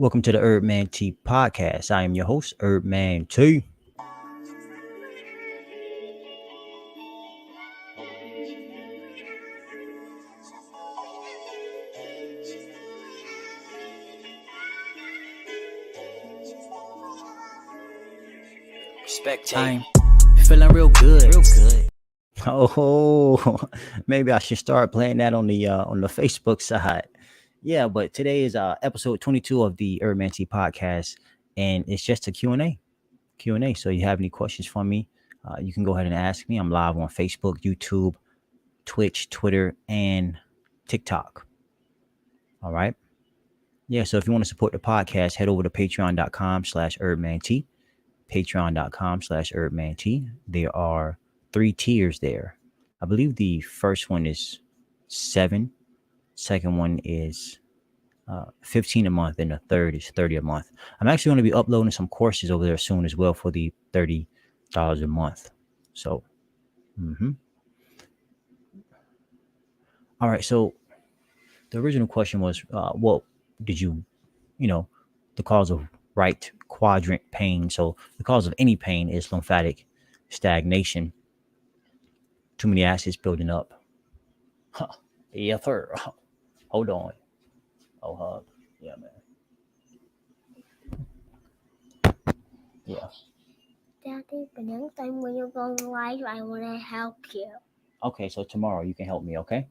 Welcome to the Man T podcast. I am your host, Man T. I'm feeling real good. Oh, maybe I should start playing that on the Facebook side. Yeah, but today is episode 22 of the Man T podcast, and it's just a Q&A. Q&A. So you have any questions for me, you can go ahead and ask me. I'm live on Facebook, YouTube, Twitch, Twitter, and TikTok. All right. Yeah, so if you want to support the podcast, head over to patreon.com/erdmant. Patreon.com/erdmant. There are 3 tiers there. I believe the first one is 7. Second one is 15 a month, and the third is 30 a month. I'm actually going to be uploading some courses over there soon as well for the $30 a month. So, all right. So the original question was, what did the cause of right quadrant pain? So the cause of any pain is lymphatic stagnation. Too many acids building up. Yeah, sir. Hold on. Oh, hug. Yeah, man. Yeah. Daddy, but next time when you go live, I want to help you. Okay, so tomorrow you can help me, okay?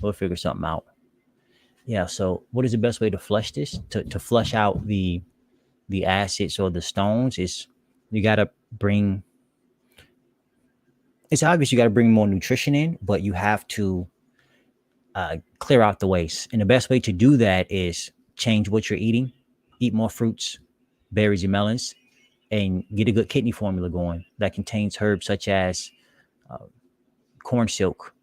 We'll figure something out. Yeah, so what is the best way to flush this? To flush out the acids or the stones is you got to bring, it's obvious you got to bring more nutrition in, but you have to clear out the waste. And the best way to do that is change what you're eating, eat more fruits, berries, and melons, and get a good kidney formula going that contains herbs such as corn silk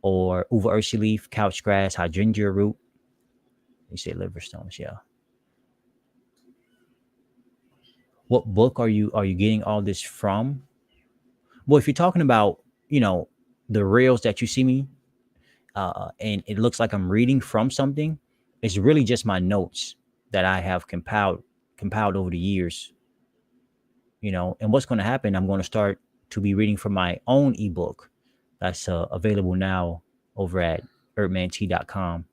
or uva ursi leaf, couch grass, hydrangea root. You say liver stones, yeah. What book are you getting all this from? Well, if you're talking about, the reels that you see me, and it looks like I'm reading from something, it's really just my notes that I have compiled over the years. And what's going to happen, I'm going to start to be reading from my own ebook that's available now over at erdmant.com,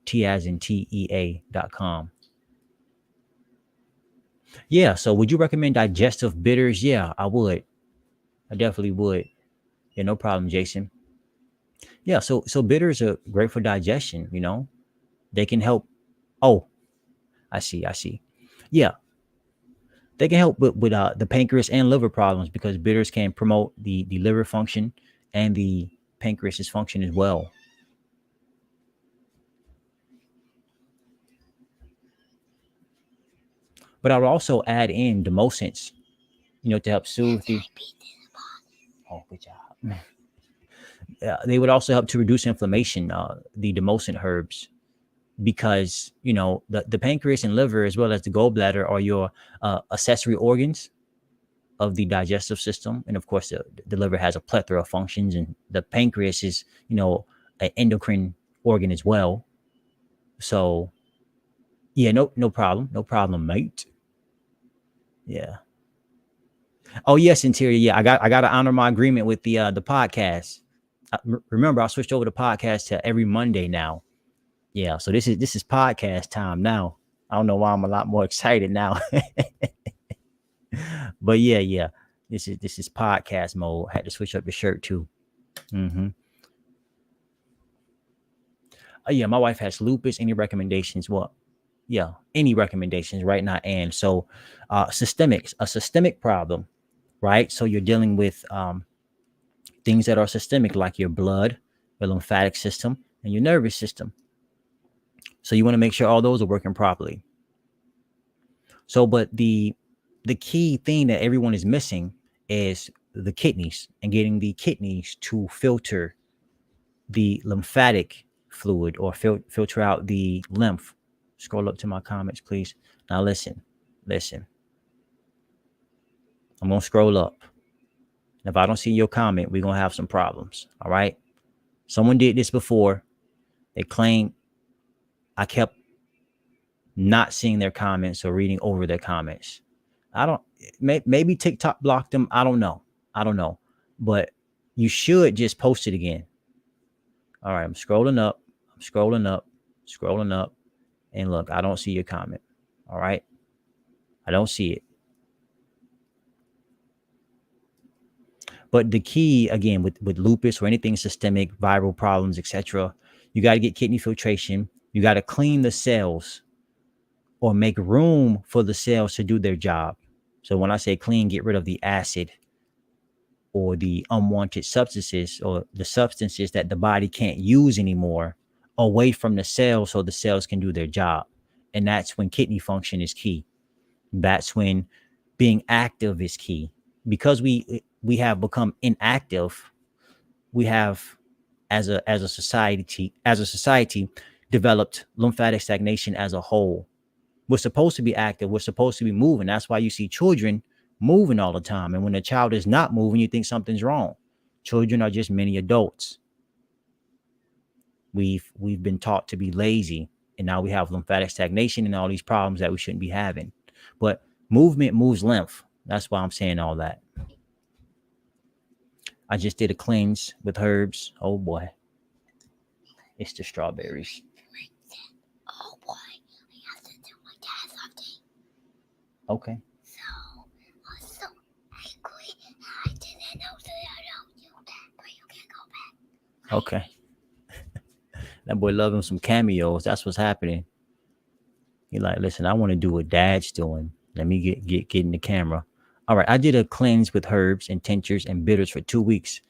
T as in TEA.com. Yeah, so would you recommend digestive bitters? Yeah, I would. I definitely would. Yeah, no problem, Jason. Yeah, so bitters are great for digestion, They can help. Oh, I see. Yeah, they can help with the pancreas and liver problems because bitters can promote the liver function and the pancreas's function as well. But I would also add in demoscents, to help soothe the. Oh, good job. They would also help to reduce inflammation. The demoscent herbs, because the pancreas and liver as well as the gallbladder are your accessory organs of the digestive system, and of course the liver has a plethora of functions, and the pancreas is an endocrine organ as well. So yeah, no problem, mate. Yeah. Oh yes, Interior. Yeah, I got to honor my agreement with the podcast. Remember, I switched over the podcast to every Monday now. Yeah, so this is podcast time now. I don't know why I'm a lot more excited now. But yeah, this is podcast mode. I had to switch up the shirt too. Yeah, my wife has lupus. Any recommendations? Well, yeah, any recommendations right now? And so, a systemic problem, right? So you're dealing with things that are systemic, like your blood, your lymphatic system, and your nervous system. So you want to make sure all those are working properly. So, but the key thing that everyone is missing is the kidneys, and getting the kidneys to filter the lymphatic fluid or filter out the lymph. Scroll up to my comments, please. Now listen. I'm going to scroll up. If I don't see your comment, we're going to have some problems. All right. Someone did this before. They claimed I kept not seeing their comments or reading over their comments. I don't, maybe TikTok blocked them. I don't know. I don't know. But you should just post it again. All right, I'm scrolling up. I'm scrolling up, scrolling up. And look, I don't see your comment. All right. I don't see it. But the key, again, with lupus or anything systemic, viral problems, etc., you got to get kidney filtration. You got to clean the cells or make room for the cells to do their job. So when I say clean, get rid of the acid or the unwanted substances or the substances that the body can't use anymore away from the cells so the cells can do their job. And that's when kidney function is key. That's when being active is key. Because we have become inactive, we have as a society developed lymphatic stagnation as a whole. We're supposed to be active. We're supposed to be moving. That's why you see children moving all the time. And when a child is not moving, you think something's wrong. Children are just mini adults. We've been taught to be lazy, and now we have lymphatic stagnation and all these problems that we shouldn't be having. But movement moves lymph. That's why I'm saying all that. I just did a cleanse with herbs. Oh boy, it's the strawberries. Oh boy, I have to do my dad's update. Okay. So, I was so angry. I didn't know that I don't do that, but you can go back. Okay. That boy loving some cameos. That's what's happening. He like, listen, I want to do what dad's doing. Let me get in the camera. All right. I did a cleanse with herbs and tinctures and bitters for 2 weeks.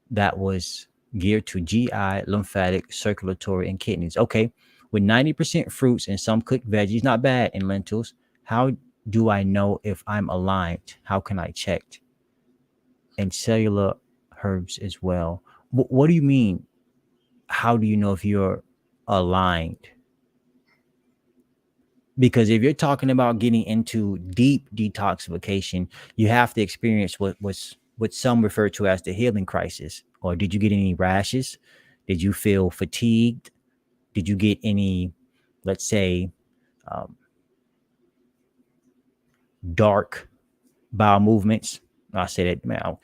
That was geared to GI, lymphatic, circulatory, and kidneys. Okay. With 90% fruits and some cooked veggies, not bad, and lentils. How do I know if I'm aligned? How can I check? And cellular herbs as well. What do you mean? How do you know if you're aligned? Because if you're talking about getting into deep detoxification, you have to experience what some refer to as the healing crisis. Or did you get any rashes? Did you feel fatigued? Did you get any, let's say, dark bowel movements? I said it. Man,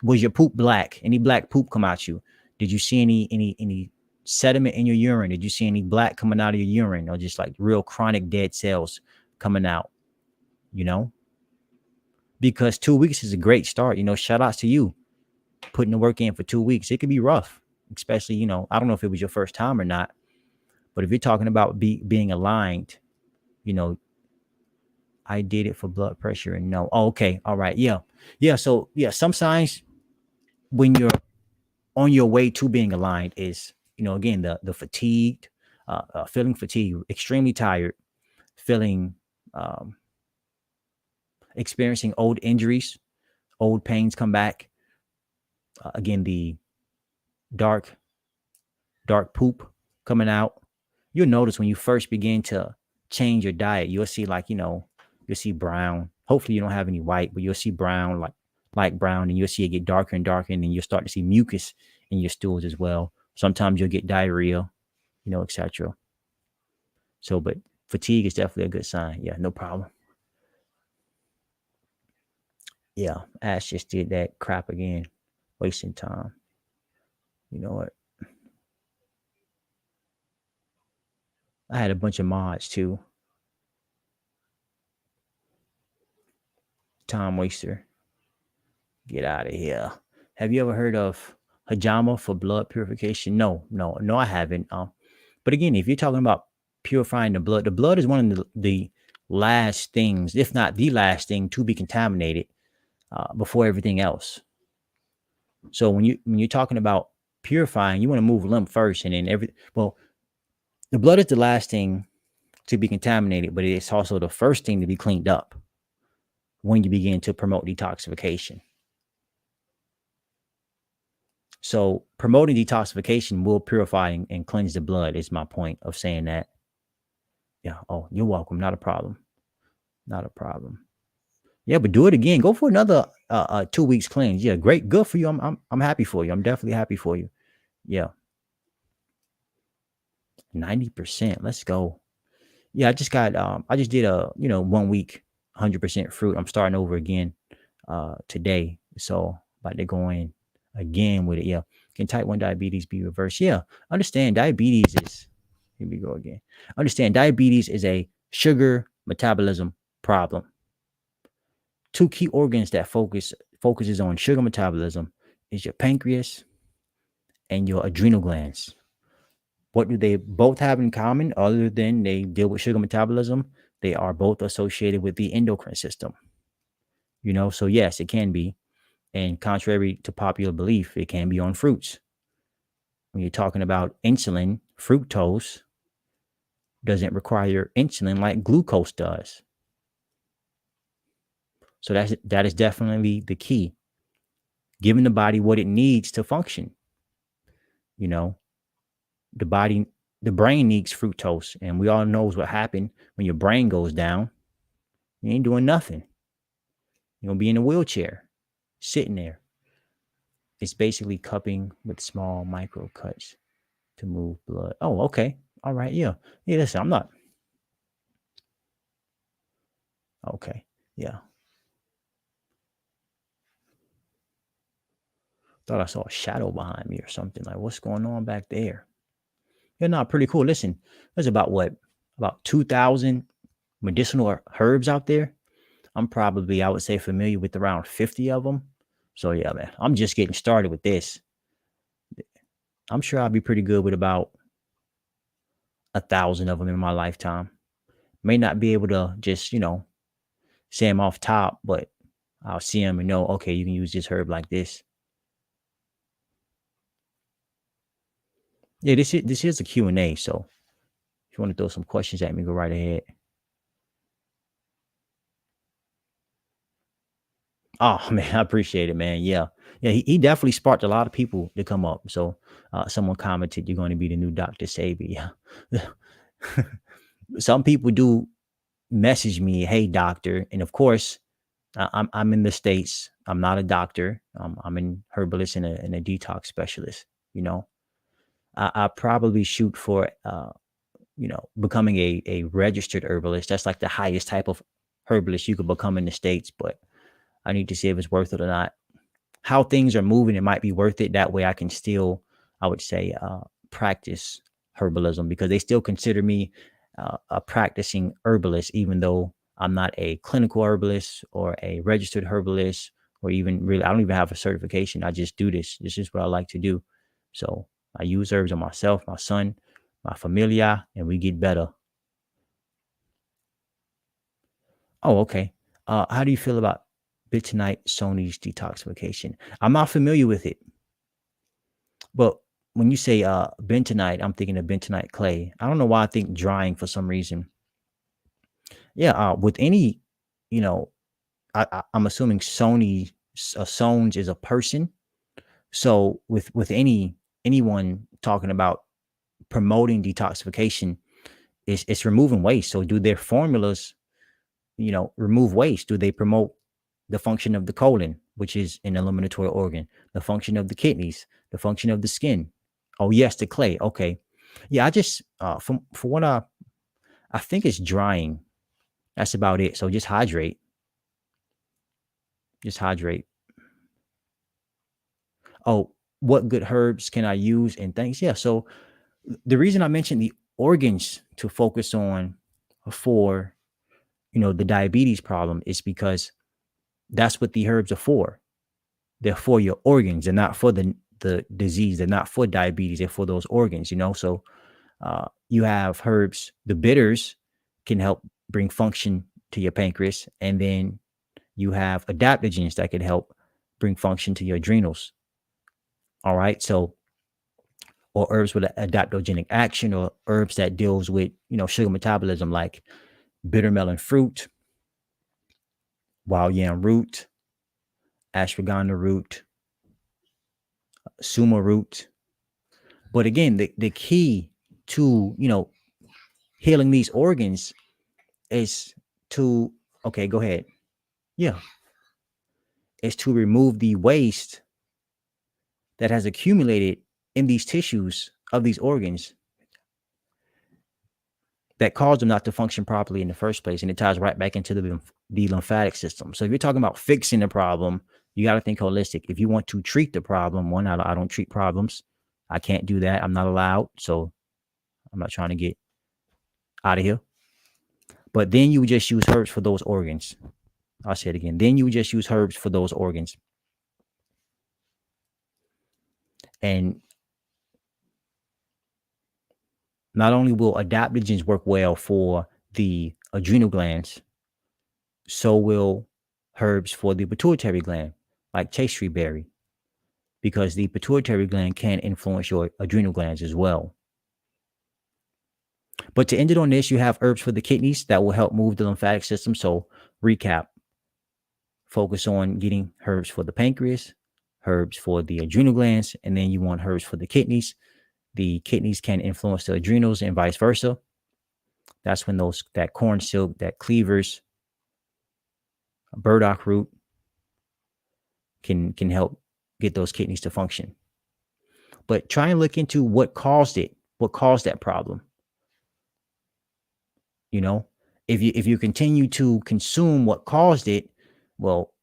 was your poop black? Any black poop come out you? Did you see any sediment in your urine? Did you see any black coming out of your urine, or just like real chronic dead cells coming out? Because 2 weeks is a great start. Shout outs to you putting the work in for 2 weeks. It could be rough, especially, I don't know if it was your first time or not, but if you're talking about being aligned, I did it for blood pressure and no. Oh, okay. All right. Yeah. So some signs when you're on your way to being aligned is, again, the fatigued, feeling fatigued, extremely tired, feeling, experiencing old injuries, old pains come back. Again, the dark poop coming out. You'll notice when you first begin to change your diet, you'll see you'll see brown. Hopefully you don't have any white, but you'll see brown, like brown, and you'll see it get darker and darker, and then you'll start to see mucus in your stools as well. Sometimes you'll get diarrhea, etc. So, but fatigue is definitely a good sign. Yeah, no problem. Yeah, Ash just did that crap again, wasting time. You know what? I had a bunch of mods too. Time waster. Get out of here. Have you ever heard of hajama for blood purification? No, I haven't. But again, if you're talking about purifying the blood is one of the last things, if not the last thing, to be contaminated before everything else. So when you're talking about purifying, you want to move lymph first, and then the blood is the last thing to be contaminated, but it's also the first thing to be cleaned up when you begin to promote detoxification. So promoting detoxification will purify and cleanse the blood is my point of saying that. Yeah. Oh, you're welcome. Not a problem. Not a problem. Yeah, but do it again. Go for another 2 weeks cleanse. Yeah, great. Good for you. I'm happy for you. I'm definitely happy for you. Yeah. 90%. Let's go. Yeah, I just did a 1 week 100% fruit. I'm starting over again today. So about to go in again with it. Yeah. Can type 1 diabetes be reversed? Yeah. Understand diabetes is here we go again. Understand diabetes is a sugar metabolism problem. Two key organs that focuses on sugar metabolism is your pancreas and your adrenal glands. What do they both have in common other than they deal with sugar metabolism? They are both associated with the endocrine system. So yes, it can be. And contrary to popular belief, it can be on fruits. When you're talking about insulin, fructose doesn't require insulin like glucose does. So that is definitely the key. Giving the body what it needs to function. You know, the body, the brain needs fructose, and we all knows what happened when your brain goes down. You ain't doing nothing. You're gonna be in a wheelchair, sitting there. It's basically cupping with small micro cuts to move blood. Oh, okay. All right. Yeah. Yeah. Listen, I'm not. Okay. Yeah. Thought I saw a shadow behind me or something. Like, what's going on back there? Yeah, not pretty cool. Listen, there's about what? About 2,000 medicinal herbs out there. I'm probably, I would say, familiar with around 50 of them. So, yeah, man, I'm just getting started with this. I'm sure I'll be pretty good with about 1,000 of them in my lifetime. May not be able to just, say them off top, but I'll see them and know, okay, you can use this herb like this. Yeah, this is a Q&A, so if you want to throw some questions at me, go right ahead. Oh man, I appreciate it, man. Yeah, yeah, he definitely sparked a lot of people to come up. So someone commented, "You're going to be the new Dr. Sabi." Yeah, some people do message me, "Hey, doctor," and of course, I'm in the states. I'm not a doctor. I'm in herbalist and a detox specialist. You know, I probably shoot for becoming a registered herbalist. That's like the highest type of herbalist you could become in the states, but I need to see if it's worth it or not. How things are moving, it might be worth it. That way I can still, I would say, practice herbalism because they still consider me a practicing herbalist, even though I'm not a clinical herbalist or a registered herbalist or even really, I don't even have a certification. I just do this. This is what I like to do. So I use herbs on myself, my son, my familia, and we get better. Oh, okay. How do you feel about Bentonite Sony's detoxification? I'm not familiar with it. But when you say bentonite, I'm thinking of bentonite clay. I don't know why I think drying for some reason. Yeah, with any, you know, I'm assuming Sones is a person. So with anyone talking about promoting detoxification, it's removing waste. So do their formulas, remove waste? Do they promote the function of the colon, which is an eliminatory organ, the function of the kidneys, the function of the skin? Oh yes, the clay. Okay, yeah. I just from for what I think it's drying. That's about it. So just hydrate. Just hydrate. Oh, what good herbs can I use and things? Yeah. So the reason I mentioned the organs to focus on for the diabetes problem is because that's what the herbs are for. They're for your organs. They're not for the disease. They're not for diabetes. They're for those organs. So you have herbs. The bitters can help bring function to your pancreas, and then you have adaptogens that can help bring function to your adrenals. All right. So, or herbs with adaptogenic action, or herbs that deals with sugar metabolism, like bitter melon fruit, wild yam root, ashwagandha root, suma root. But again, the key to healing these organs is to, okay, go ahead. Yeah, is to remove the waste that has accumulated in these tissues of these organs. that cause them not to function properly in the first place, and it ties right back into the lymphatic system. So if you're talking about fixing the problem, you got to think holistic. If you want to treat the problem, one, I don't treat problems. I can't do that. I'm not allowed. So I'm not trying to get out of here. But then you would just use herbs for those organs. I'll say it again. Then you would just use herbs for those organs. And not only will adaptogens work well for the adrenal glands, so will herbs for the pituitary gland, like chaste berry, because the pituitary gland can influence your adrenal glands as well. But to end it on this, you have herbs for the kidneys that will help move the lymphatic system. So recap, focus on getting herbs for the pancreas, herbs for the adrenal glands, and then you want herbs for the kidneys. The kidneys can influence the adrenals and vice versa. That's when that corn silk, that cleavers, burdock root can help get those kidneys to function. But try and look into what caused it, what caused that problem. You know, if you continue to consume what caused it, well,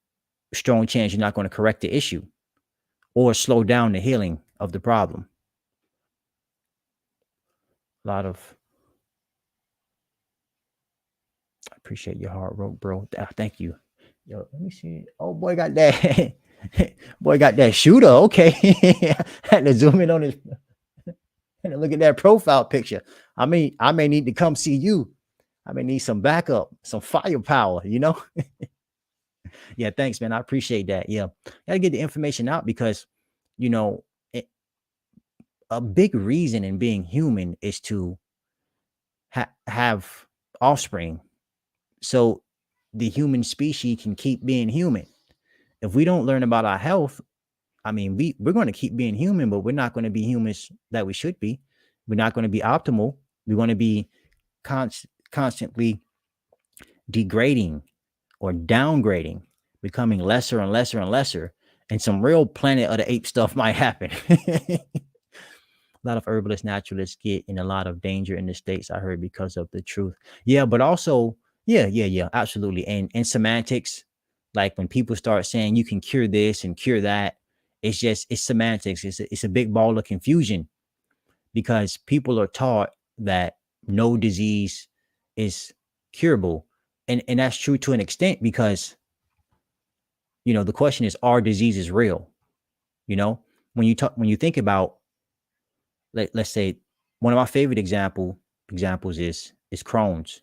strong chance you're not going to correct the issue or slow down the healing of the problem. A lot of, I appreciate your hard work, bro. Thank you. Yo, let me see. Oh, boy, got that. Boy, got that shooter. Okay. Had to zoom in on his and look at that profile picture. I may need to come see you. I may need some backup, some firepower, you know? Yeah, thanks, man. I appreciate that. Yeah. Gotta get the information out because, you know, a big reason in being human is to have offspring. So the human species can keep being human. If we don't learn about our health, I mean, we're going to keep being human, but we're not going to be humans that we should be. We're not going to be optimal. We're going to be constantly degrading or downgrading, becoming lesser and lesser and lesser. And some real Planet of the Apes stuff might happen. A lot of herbalists, naturalists get in a lot of danger in the States, I heard, because of the truth. Yeah, but also, yeah, absolutely. And semantics, like when people start saying you can cure this and cure that, it's semantics. It's a big ball of confusion because people are taught that no disease is curable. And that's true to an extent because, you know, the question is, are diseases real? You know, when you think about, let's say, one of my favorite examples is Crohn's.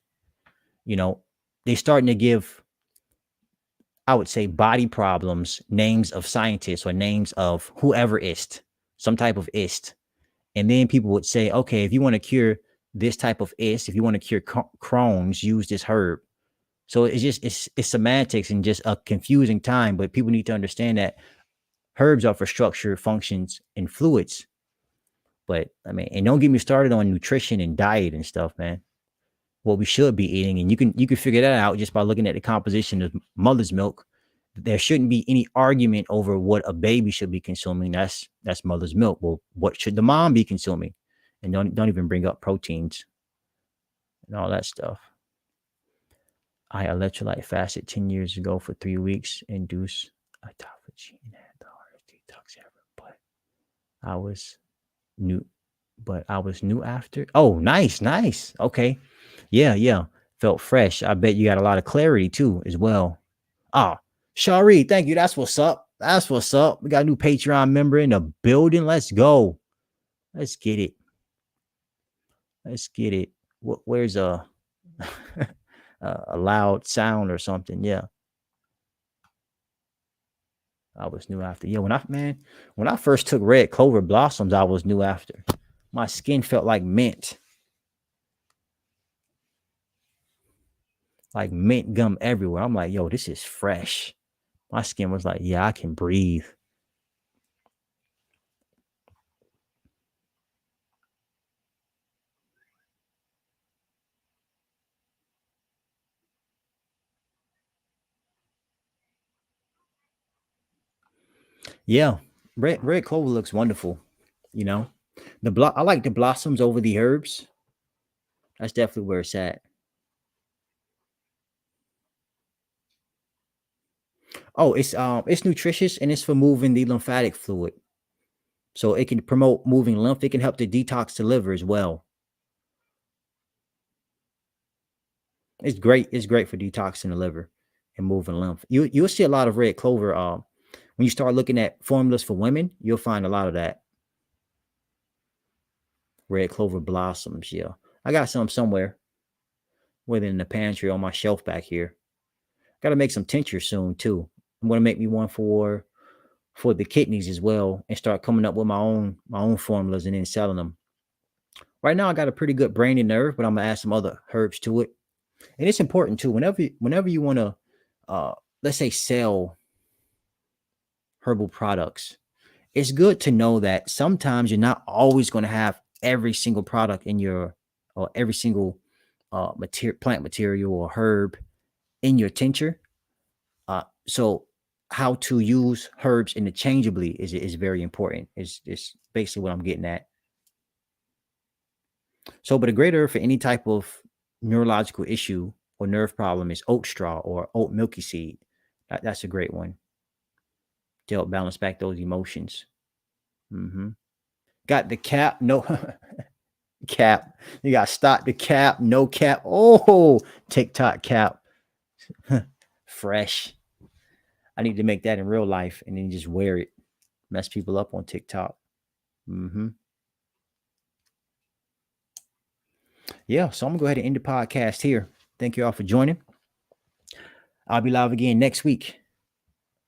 You know, they're starting to give, I would say, body problems names of scientists or names of whoever ist, some type of ist. And then people would say, okay, if you want to cure this type of ist, if you want to cure Crohn's, use this herb. So it's semantics and just a confusing time. But people need to understand that herbs are for structure, functions, and fluids. But I mean, and don't get me started on nutrition and diet and stuff, man. What we should be eating, and you can figure that out just by looking at the composition of mother's milk. There shouldn't be any argument over what a baby should be consuming. That's mother's milk. Well, what should the mom be consuming? And don't even bring up proteins and all that stuff. I electrolyte fasted 10 years ago for 3 weeks, induced autophagy and had the hardest detox ever. But I was new after. Oh, nice. Okay. Yeah. Felt fresh. I bet you got a lot of clarity too, as well. Ah, Shari, thank you. That's what's up. We got a new Patreon member in the building. Let's go. Let's get it. Where's a loud sound or something? Yeah. I was new after. Yeah, when I first took red clover blossoms, I was new after. My skin felt like mint. Like mint gum everywhere. I'm like, yo, this is fresh. My skin was like, yeah, I can breathe. Yeah, red clover looks wonderful. You know, I like the blossoms over the herbs. That's definitely where it's at. Oh, it's nutritious and it's for moving the lymphatic fluid. So it can promote moving lymph. It can help to detox the liver as well. It's great. It's great for detoxing the liver and moving lymph. You'll see a lot of red clover. When you start looking at formulas for women, you'll find a lot of that. Red clover blossoms. Yeah, I got some somewhere, within the pantry on my shelf back here. Got to make some tincture soon too. I'm gonna make me one for the kidneys as well, and start coming up with my own formulas and then selling them. Right now, I got a pretty good brain and nerve, but I'm gonna add some other herbs to it. And it's important too. Whenever you want to, let's say, sell herbal products, it's good to know that sometimes you're not always going to have every single product in your, or every single plant material or herb in your tincture. So how to use herbs interchangeably is very important. Is basically what I'm getting at. So, but a great herb for any type of neurological issue or nerve problem is oat straw or oat milky seed. That's a great one to help balance back those emotions. Got the cap, no cap. You got stop the cap, no cap. Oh, TikTok cap, fresh. I need to make that in real life and then just wear it. Mess people up on TikTok. Yeah, so I'm gonna go ahead and end the podcast here. Thank you all for joining. I'll be live again next week,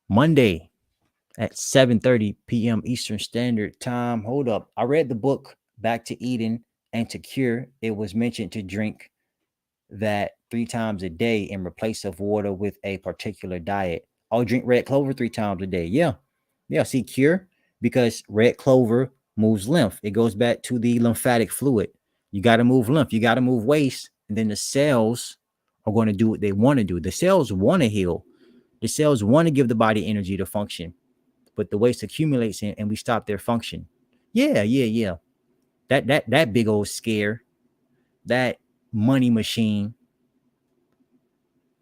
Monday at 7:30 p.m. Eastern Standard Time. Hold up. I read the book Back to Eden and to Cure. It was mentioned to drink that 3 times a day in replace of water with a particular diet. I'll drink red clover 3 times a day. Yeah. See, cure, because red clover moves lymph. It goes back to the lymphatic fluid. You got to move lymph. You got to move waste. And then the cells are going to do what they want to do. The cells want to heal. The cells want to give the body energy to function. But the waste accumulates and we stop their function. Yeah. That big old scare, that money machine,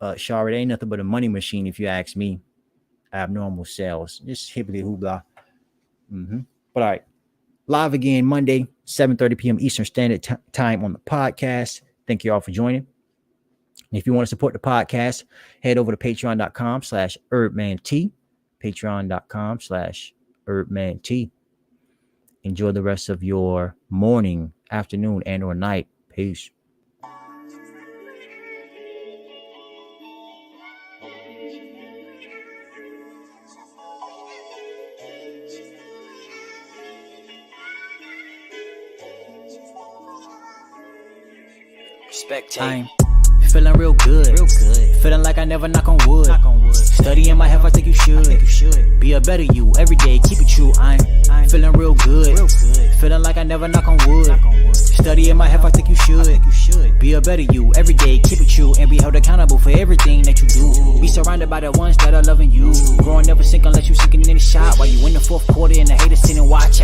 Shara, ain't nothing but a money machine if you ask me. Abnormal cells, just hippity hoopla. But all right, live again Monday, 7:30 p.m. Eastern Standard Time on the podcast. Thank you all for joining. And if you want to support the podcast, head over to patreon.com/herbmant. Patreon.com/herbmant. Enjoy the rest of your morning, afternoon, and or night. Peace. I'm feeling real good. Feeling like I never knock on wood. Studying my health, I think you should. Be a better you every day, keep it true. I'm feeling real good. Feeling like I never knock on wood. Studying my health, I think you should. Be a better you every day, keep it true, and be held accountable for everything that you do. Be surrounded by the ones that are loving you. Growing never sink unless you sinking in the shot. While you in the 4th quarter and the haters sit and watch.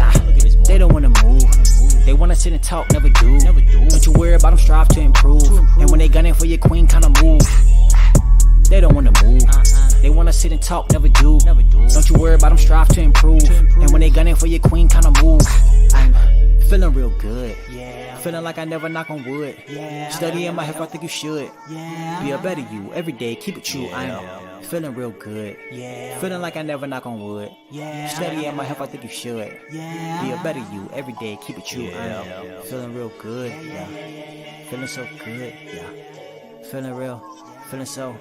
They don't wanna move. They wanna sit and talk, never do. Don't you worry about them, strive to improve. And when they gunning for your queen, kinda move. They don't wanna move. They wanna sit and talk, never do. Don't you worry about them, strive to improve. And when they gunning for your queen, kinda move. I'm feeling real good. Feeling like I never knock on wood. Studying my health, I think you should. Be a better you every day, keep it true. I'm feeling real good. Feeling like I never knock on wood. Studying my health, I think you should. Be a better you every day, keep it true. I'm feeling real good. Feeling so good. Feeling real. Feeling so